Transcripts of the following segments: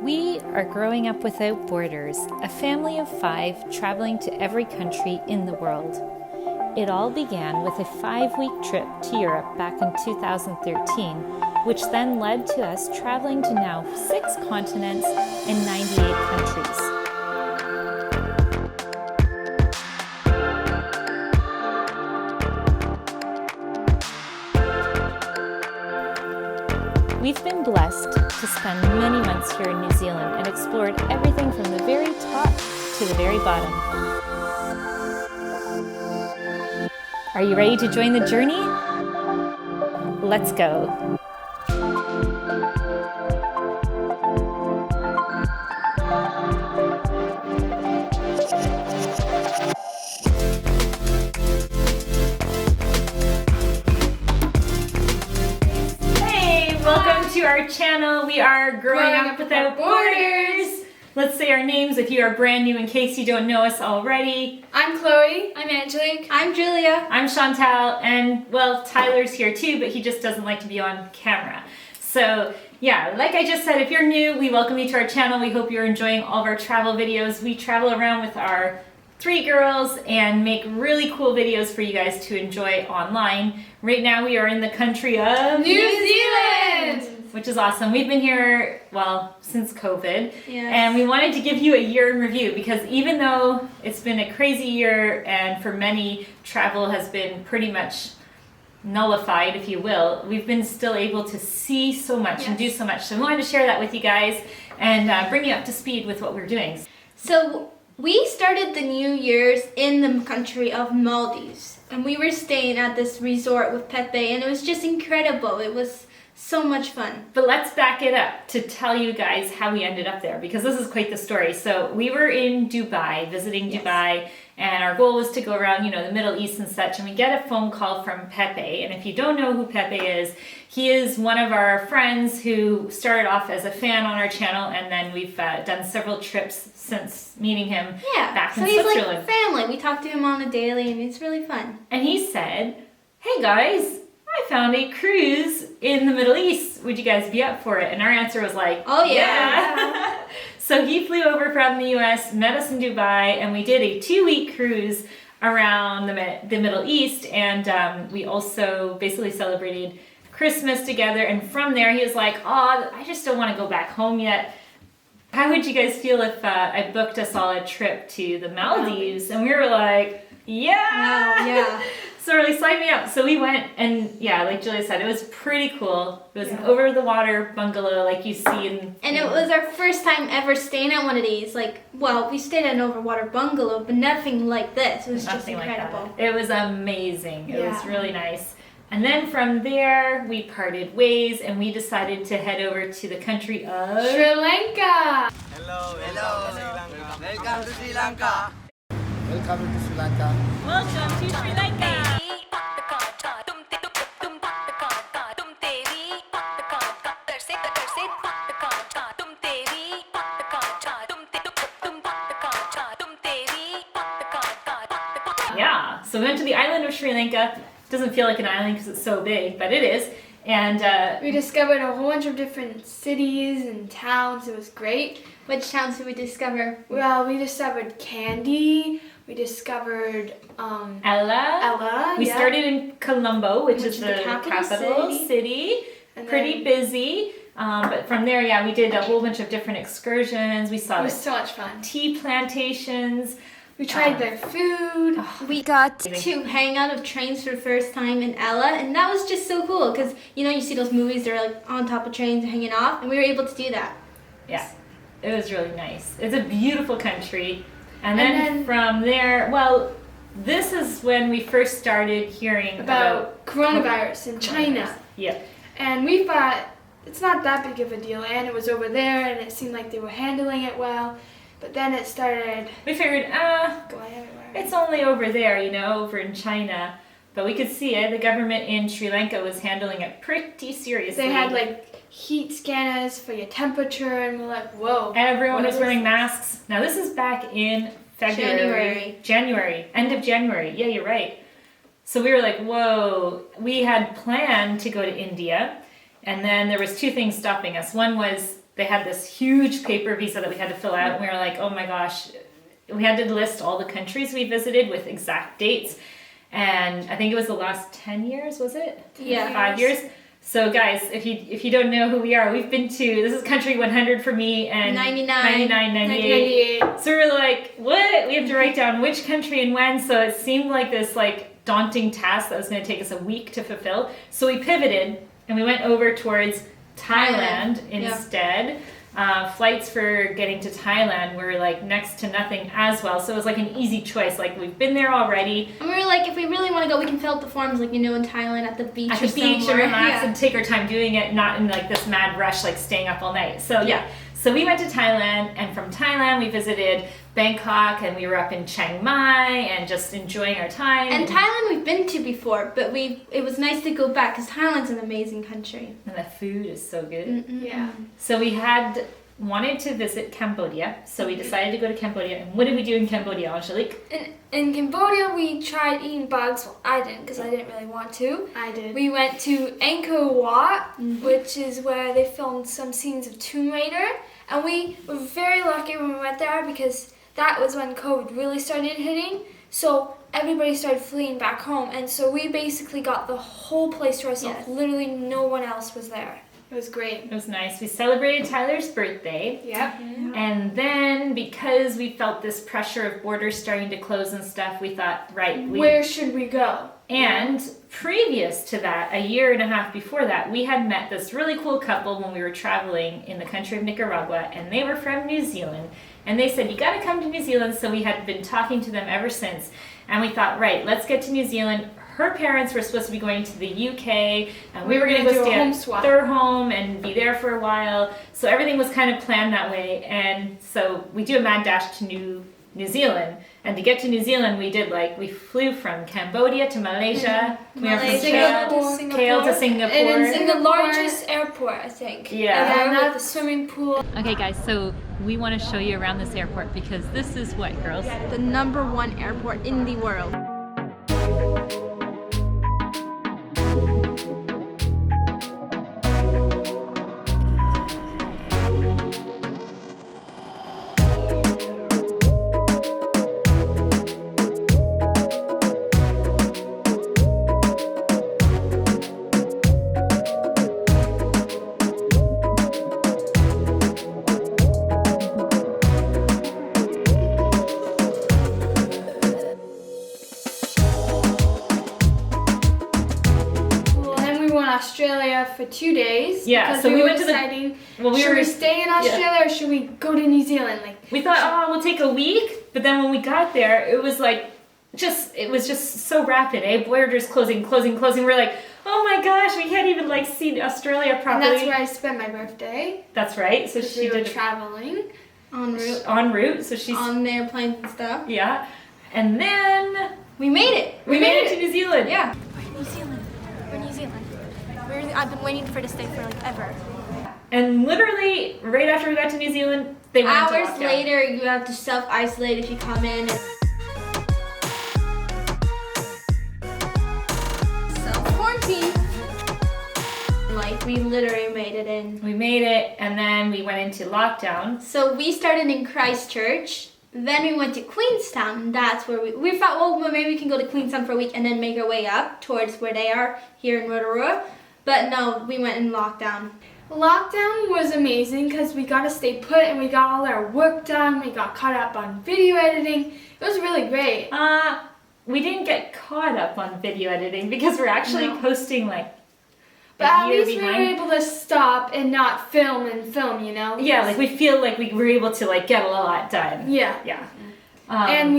We are growing up without borders, a family of 5 traveling to every country in the world. It all began with a 5-week trip to Europe back in 2013, which then led to us traveling to now 6 continents and 98 countries. We've been blessed to spend many months here in New Zealand and explored everything from the very top to the very bottom. Are you ready to join the journey? Let's go. Welcome to our channel. We are Growing Up Without Borders. Let's say our names if you are brand new in case you don't know us already. I'm Chloe. I'm Angelique. I'm Julia. I'm Chantal, and well, Tyler's here too, but he just doesn't like to be on camera. So yeah, like I just said, if you're new, we welcome you to our channel. We hope you're enjoying all of our travel videos. We travel around with our 3 girls and make really cool videos for you guys to enjoy online. Right now we are in the country of New Zealand! Which is awesome. We've been here, well, since COVID. Yes. And we wanted to give you a year in review because even though it's been a crazy year and for many travel has been pretty much nullified, if you will, we've been still able to see so much and do so much. So we wanted to share that with you guys and bring you up to speed with what we're doing. So we started the New Year's in the country of Maldives, and we were staying at this resort with Pepe, and it was just incredible. It was so much fun. But let's back it up to tell you guys how we ended up there because this is quite the story. So we were in Dubai, visiting Dubai, and our goal was to go around, the Middle East and such, and we get a phone call from Pepe. And if you don't know who Pepe is, he is one of our friends who started off as a fan on our channel, and then we've done several trips since meeting him back in Switzerland. So he's like family. We talk to him on a daily, and it's really fun. And he said, "Hey guys, I found a cruise in the Middle East. Would you guys be up for it?" And our answer was like, oh yeah. So he flew over from the US, met us in Dubai, and we did a 2-week cruise around the Middle East. And we also basically celebrated Christmas together. And from there, he was like, "Oh, I just don't want to go back home yet. How would you guys feel if I booked us all a trip to the Maldives?" And we were like, yeah. So really, sign me up. So we went, and like Julia said, it was pretty cool. It was an over-the-water bungalow like you see in... And it was our first time ever staying at one of these. We stayed at an over-water bungalow, but nothing like this. It was just incredible. It was amazing. It was really nice. And then from there, we parted ways, and we decided to head over to the country of... Sri Lanka! Hello, welcome to Sri Lanka. Welcome to Sri Lanka. Welcome to Sri Lanka! Yeah, so we went to the island of Sri Lanka. Doesn't feel like an island because it's so big, but it is. And we discovered a whole bunch of different cities and towns. It was great. Which towns did we discover? Well, we discovered Kandy. We discovered Ella. We started in Colombo, which is the capital city. Pretty busy. But from there, we did a whole bunch of different excursions. We saw so much fun. Tea plantations. We tried their food. We got to hang out of trains for the first time in Ella, and that was just so cool because you see those movies, they're like on top of trains hanging off, and we were able to do that. Yeah, it was really nice. It's a beautiful country. And then from there, this is when we first started hearing about coronavirus in China. Yeah. And we thought it's not that big of a deal, and it was over there, and it seemed like they were handling it well. But then it started... We figured, going everywhere. It's only over there, over in China. But we could see it. The government in Sri Lanka was handling it pretty seriously. They had heat scanners for your temperature, and we're like, whoa. Everyone was wearing masks. Now this is back in January, end of January. Yeah, you're right. So we were like, whoa. We had planned to go to India, and then there was 2 things stopping us. One was they had this huge paper visa that we had to fill out. And we were like, oh my gosh, we had to list all the countries we visited with exact dates. And I think it was the last 10 years, was it? Yeah. 5 years. So guys, if you don't know who we are, we've been to, this is country 100 for me and 99, 98. So we were like, what? We have to write down which country and when. So it seemed like this like daunting task that was going to take us a week to fulfill. So we pivoted and we went over towards Thailand instead. Flights for getting to Thailand were like next to nothing as well. So it was like an easy choice. Like we've been there already. And we were like, if we really want to go, we can fill out the forms, like, you know, in Thailand at the beach At or the beach somewhere. and relax and take our time doing it, not in like this mad rush, like staying up all night. So yeah. So we went to Thailand, and from Thailand we visited Bangkok, and we were up in Chiang Mai and just enjoying our time. And Thailand we've been to before, but it was nice to go back because Thailand's an amazing country. And the food is so good. Yeah. So we had wanted to visit Cambodia, so we decided to go to Cambodia. And what did we do in Cambodia, Angelique? In Cambodia, we tried eating bugs. Well, I didn't because I didn't really want to. I did. We went to Angkor Wat, which is where they filmed some scenes of Tomb Raider. And we were very lucky when we went there because that was when COVID really started hitting. So everybody started fleeing back home. And so we basically got the whole place to ourselves. Yes. Literally no one else was there. It was great. It was nice. We celebrated Tyler's birthday. Yep. And then because we felt this pressure of borders starting to close and stuff, we thought, Where should we go? And previous to that, a year and a half before that, we had met this really cool couple when we were traveling in the country of Nicaragua, and they were from New Zealand. And they said, you got to come to New Zealand. So we had been talking to them ever since. And we thought, let's get to New Zealand. Her parents were supposed to be going to the UK, and we were going to go stay at their home and be there for a while. So everything was kind of planned that way. And so we do a mad dash to New Zealand. And to get to New Zealand, we flew from Cambodia to Malaysia. We went from KL to Singapore. And it's in the largest airport, I think. Yeah. And with the swimming pool. Okay, guys, so we want to show you around this airport because this is what, girls? The #1 airport in the world. Australia for 2 days. Yeah, so we went to deciding, the. Should we stay in Australia or should we go to New Zealand? We thought, we'll take a week, but then when we got there, it was just so rapid. Borders closing. We're like, oh my gosh, we can't even see Australia properly. And that's where I spent my birthday. That's right. So she we were did traveling en route. So she's on the airplanes and stuff. Yeah, and then we made it. We made it to New Zealand. Yeah. New Zealand. We're New Zealand. I've been waiting for to stay for ever. And literally, right after we got to New Zealand, they went into lockdown. Hours later, you have to self-isolate if you come in. Self-quarantine. We literally made it in. We made it, and then we went into lockdown. So we started in Christchurch. Then we went to Queenstown. That's where we thought, well, maybe we can go to Queenstown for a week and then make our way up towards where they are here in Rotorua. But no, we went in lockdown. Lockdown was amazing because we got to stay put and we got all our work done. We got caught up on video editing. It was really great. We didn't get caught up on video editing because we're actually posting but at least we were able to stop and not film, you know? Yeah, we feel like we were able to get a lot done. Yeah. Yeah. And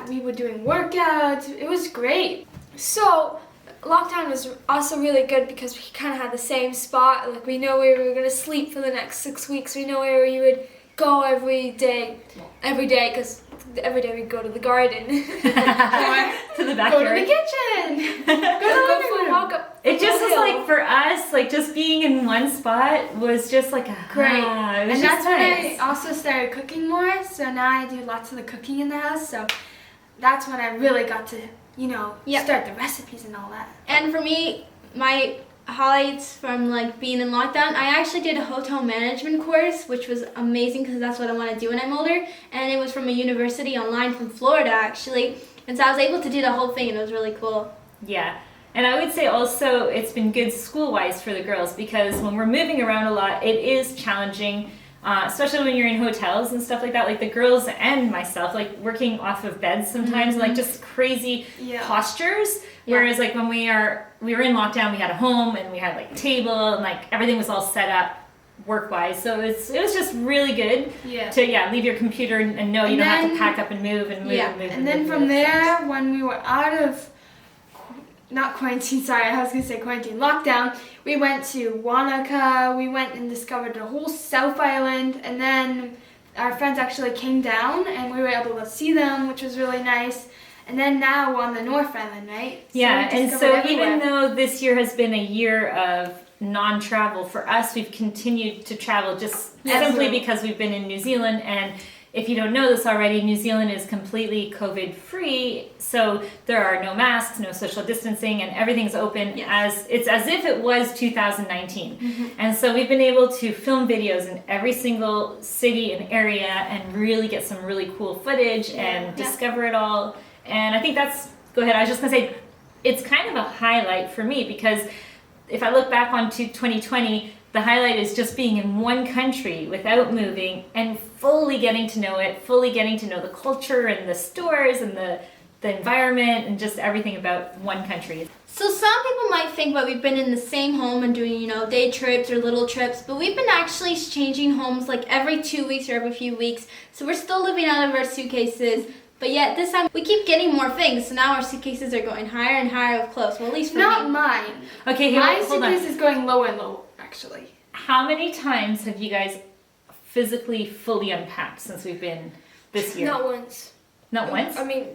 we were doing workouts. It was great. So lockdown was also really good because we kind of had the same spot. We know where we were going to sleep for the next 6 weeks. We know where we would go every day because every day we'd go to the garden. To the backyard. Go to the kitchen. go for a walk up. It just was for us, just being in one spot was just great. And that's when I also started cooking more. So now I do lots of the cooking in the house. So that's when I really got to, start the recipes and all that. And for me, my highlights from like being in lockdown. I actually did a hotel management course, which was amazing because that's what I want to do when I'm older. And it was from a university online from Florida actually. And so I was able to do the whole thing and it was really cool. Yeah. And I would say also it's been good school-wise for the girls because when we're moving around a lot, it is challenging, especially when you're in hotels and stuff like that. Like the girls and myself, like working off of beds sometimes, like just crazy postures. Whereas like when we were in lockdown, we had a home and we had like table and like everything was all set up work-wise. So it was just really good to leave your computer and know you don't have to pack up and move and move and move. And then from there, when we were out of lockdown, we went to Wanaka, we went and discovered the whole South Island, and then our friends actually came down and we were able to see them, which was really nice. And then now we're on the North Island, right? Yeah, we and discovered so everywhere. even though this year has been a year of non-travel, for us, we've continued to travel just simply because we've been in New Zealand. And if you don't know this already, New Zealand is completely COVID-free, so there are no masks, no social distancing, and everything's open as if it was 2019. And so we've been able to film videos in every single city and area and really get some really cool footage and discover it all. And I think go ahead, I was just gonna say, it's kind of a highlight for me because if I look back on 2020, the highlight is just being in one country without moving and fully getting to know it, fully getting to know the culture and the stores and the environment and just everything about one country. So some people might think that we've been in the same home and doing, day trips or little trips, but we've been actually changing homes like every 2 weeks or every few weeks. So we're still living out of our suitcases, but yet this time we keep getting more things. So now our suitcases are going higher and higher up close. Well, at least for Not me. mine. Okay, here, My hold on. suitcase is going lower and lower, actually. How many times have you guys physically fully unpacked since we've been this year? Not once. Not once? I mean,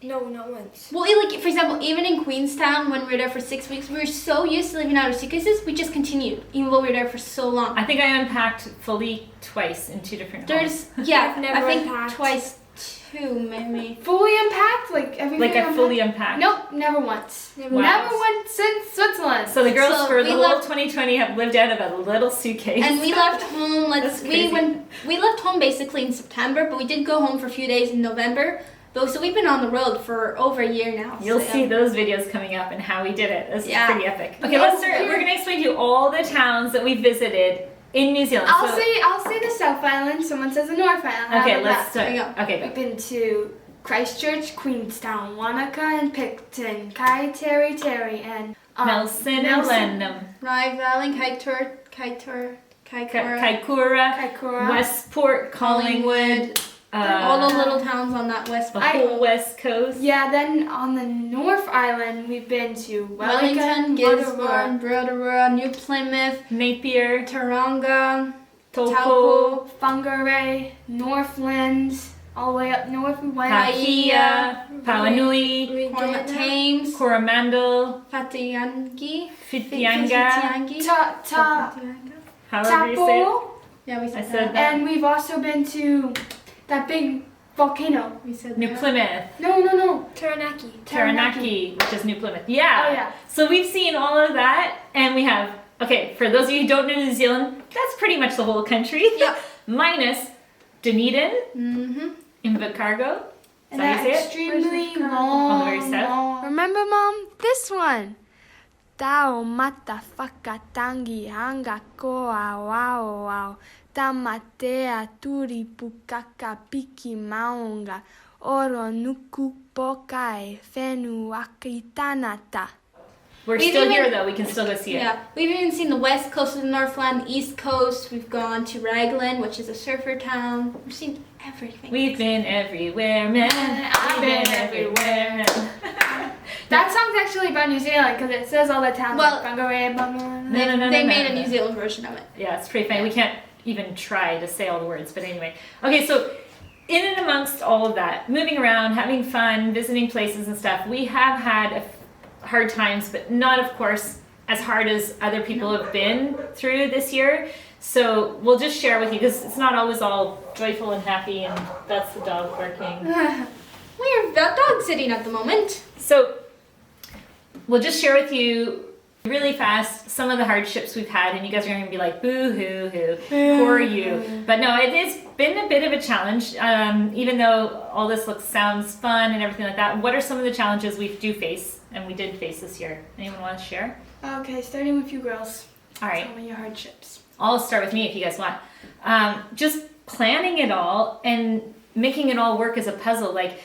no, not once. Well, like for example, even in Queenstown when we were there for 6 weeks, we were so used to living out of suitcases, we just continued, even though we were there for so long. I think I unpacked fully twice in 2 different homes. I've never I think unpacked. twice too, maybe. Fully unpacked? Like everything Like I unpacked? fully unpacked? Nope, never once. Wow. Never once since Switzerland. So the girls So for the we whole left- 2020 have lived out of a little suitcase. And we left home. That's crazy. We left home basically in September, but we did go home for a few days in November. So we've been on the road for over a year now. You'll so, see those videos coming up and how we did it. This is pretty epic. Okay, Yeah. let's start. We're going to explain to you all the towns that we visited in New Zealand. I'll say the South Island. Someone says the North Island. How Okay, about let's that? start. There you go. Okay, We've been to Christchurch, Queenstown, Wanaka, and Picton, Kaiteri, and Nelson and Blenheim, Rye Valley, Kaikoura, Kaikoura. Westport, Collingwood, all the little towns on that west. the whole west coast. Yeah, then on the North Island, we've been to Wellington, Gisborne, Rotorua, New Plymouth, Napier, Taronga, Taupo, Taupo, Whangarei, Northland, all the way up north we went. Paia, Pauanui, Cormorant Thames, Coromandel, Fatiangi, Whitianga, however you say it. Tapo, Yeah, we I said said that. that. and we've also been to that big volcano. We said New that. Plymouth, No. Taranaki. Taranaki, which is New Plymouth. Yeah. Oh, yeah. So we've seen all of that, and we have, okay, for those of you who don't know New Zealand, that's pretty much the whole country. Yep. Minus Dunedin, Mm-hmm. Invercargill. Is And that how that you say it? extremely On the very south? long. Remember, Mom? This one. Tao mata whakatangi hanga koa wao wao. Tamatea turi pukaka piki maunga. Oro nuku pokai fenu akitanata. We're We've still even- here though, we can still go see it. Yeah, we've even seen the west coast of the Northland, the east coast. We've gone to Raglan, which is a surfer town. We've seen everything. We've been everywhere, man. I've We've been everywhere. That song's actually about New Zealand because it says all the towns Well, like Whangarei, No, They no, made no, a no. New Zealand version of it. Yeah, it's pretty funny. We can't even try to say all the words, but anyway. Okay, so in and amongst all of that, moving around, having fun, visiting places and stuff, we have had hard times, but not, of course, as hard as other people have been through this year. So we'll just share with you, because it's not always all joyful and happy, and that's the dog barking. We're dog sitting at the moment. So we'll just share with you really fast some of the hardships we've had, and you guys are going to be like, boo hoo hoo, poor you. But no, it's been a bit of a challenge, even though all this sounds fun and everything like that. What are some of the challenges we do face, and we did face this year? Anyone want to share? Okay, starting with you girls. All right. Tell me your hardships. I'll start with me if you guys want. Just planning it all and making it all work as a puzzle, like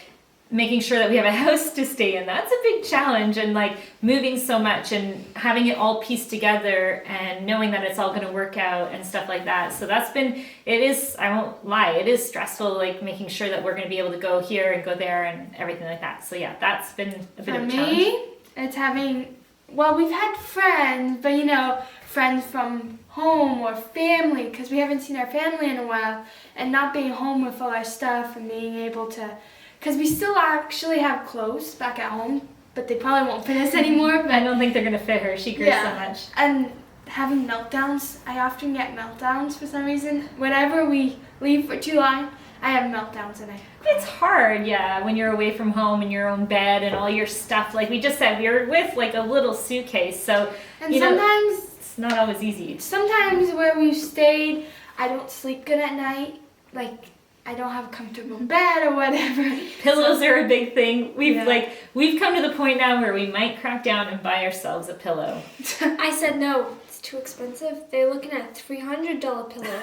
making sure that we have a house to stay in. That's a big challenge, and like moving so much and having it all pieced together and knowing that it's all going to work out and stuff like that. So that's been, I won't lie, it is stressful, like making sure that we're going to be able to go here and go there and everything like that. So yeah, that's been a bit of a challenge. For me, it's having, well, we've had friends, but you know, friends from home or family, because we haven't seen our family in a while, and not being home with all our stuff and being able to, because we still actually have clothes back at home, but they probably won't fit us anymore. But I don't think they're going to fit her. She grew so much. And having meltdowns, I often get meltdowns for some reason. Whenever we leave for too long, I have meltdowns and It's hard, yeah, when you're away from home in your own bed and all your stuff. Like we just said, we were with like a little suitcase, so and sometimes it's not always easy. Sometimes where we've stayed, I don't sleep good at night. Like I don't have a comfortable bed or whatever. Pillows are a big thing. We've come to the point now where we might crack down and buy ourselves a pillow. I said no. It's too expensive. They're looking at $300 pillow.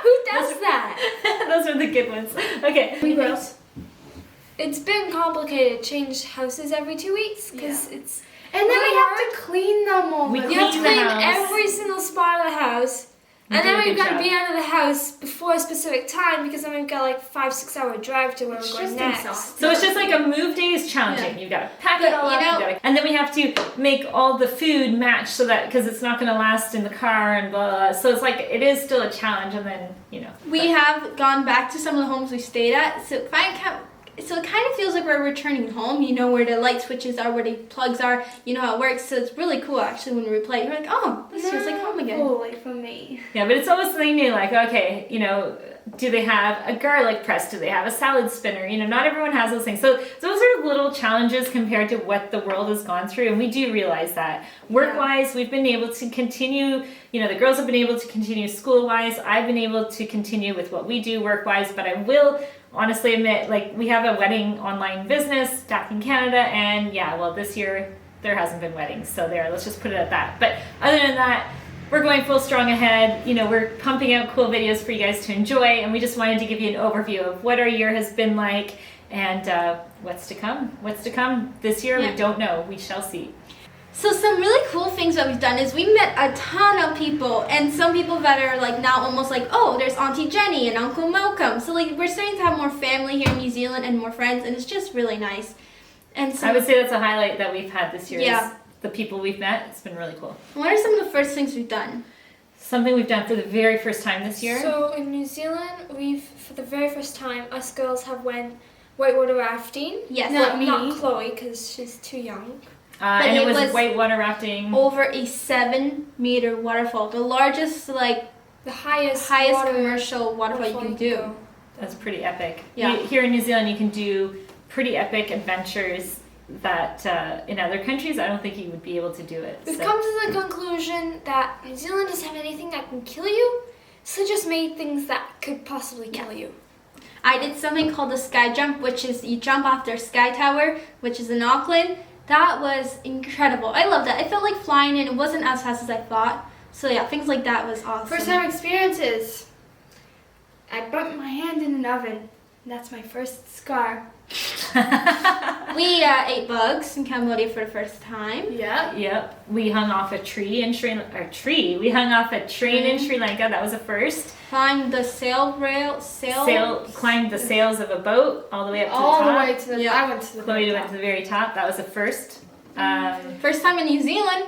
Who does that? Those are the good ones. Okay. We girls. It's been complicated. Change houses every 2 weeks because it's. And then really we have to clean them all. We You have to clean the clean house. every single spot of the house. We And do then a we've good got to job. be out of the house before a specific time because then we've got like 5-6 hour drive to where we're going just next. exhausting. So it's just like a move day is challenging. Yeah. You've got to pack But, it all you up, know- and then we have to make all the food match so that, because it's not going to last in the car and blah, blah, blah. So it's like, it is still a challenge, and then, We have gone back to some of the homes we stayed at, so it kind of feels like we're returning home. You know where the light switches are, where the plugs are, you know how it works. So it's really cool actually when we replay. You're like, oh, this feels like home again. Fully for me. Yeah, but it's always something new, like, okay, do they have a garlic press? Do they have a salad spinner? Not everyone has those things. So those are little challenges compared to what the world has gone through, and we do realize that. Work-wise, we've been able to continue, the girls have been able to continue school-wise. I've been able to continue with what we do work-wise, but I will honestly admit, like, we have a wedding online business back in Canada, and this year there hasn't been weddings, so let's just put it at that. But other than that, we're going full strong ahead. We're pumping out cool videos for you guys to enjoy, and we just wanted to give you an overview of what our year has been like and what's to come. What's to come this year, Yeah. We don't know. We shall see. So some really cool things that we've done is we met a ton of people, and some people that are like now almost like, oh, there's Auntie Jenny and Uncle Malcolm. So like we're starting to have more family here in New Zealand and more friends, and it's just really nice. And so I would say that's a highlight that we've had this year. Yeah. Is the people we've met. It's been really cool. what are some of the first things we've done? Something we've done for the very first time this year. So in New Zealand, for the very first time, us girls have went whitewater rafting. Yes, Not me. Not Chloe because she's too young. But and it it was was whitewater rafting. over a 7-meter waterfall, the largest The highest commercial waterfall you can do. That's pretty epic. Yeah. Here in New Zealand, you can do pretty epic adventures that in other countries, I don't think you would be able to do it. We've So- come to the conclusion that New Zealand doesn't have anything that can kill you, so just made things that could possibly kill you. I did something called the sky jump, which is you jump off their sky tower, which is in Auckland. That was incredible. I loved that. It felt like flying, and it wasn't as fast as I thought. So yeah, things like that was awesome. First time experiences. I burnt my hand in an oven. That's my first scar. We ate bugs in Cambodia for the first time. Yeah. Yep. We hung off a tree in We hung off a train in Sri Lanka. That was a first. Climbed the Climbed the sails of a boat all the way up to All the the top. way to the. Yeah. I went to the. Chloe very went top. to the very top. That was a first. First time in New Zealand.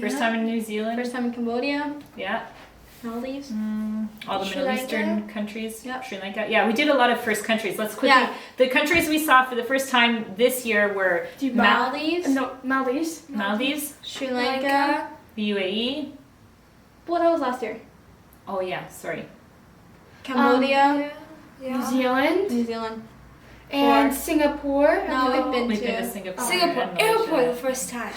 First time in New Zealand. First time in Cambodia. Yeah. Maldives. All the Sri Middle Lanka. Eastern countries. Yep. Sri Lanka. Yeah, we did a lot of first countries. Let's quickly. Yeah. The countries we saw for the first time this year were Maldives. No, Maldives. Maldives, Sri Lanka. the UAE. What else last year? Oh yeah, sorry. Cambodia. New Zealand New Zealand. and Four. Singapore. No, we've been We've to. been to Singapore. Singapore and Malaysia. airport the first time.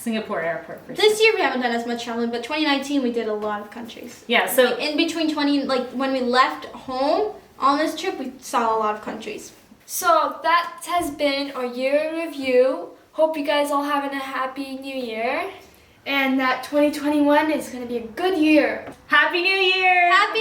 Singapore airport for This year we haven't done as much traveling, but 2019 we did a lot of countries. Yeah, so In between when we left home on this trip, we saw a lot of countries. So that has been our year in review. Hope you guys all having a happy new year. And that 2021 is going to be a good year. Happy New Year! Happy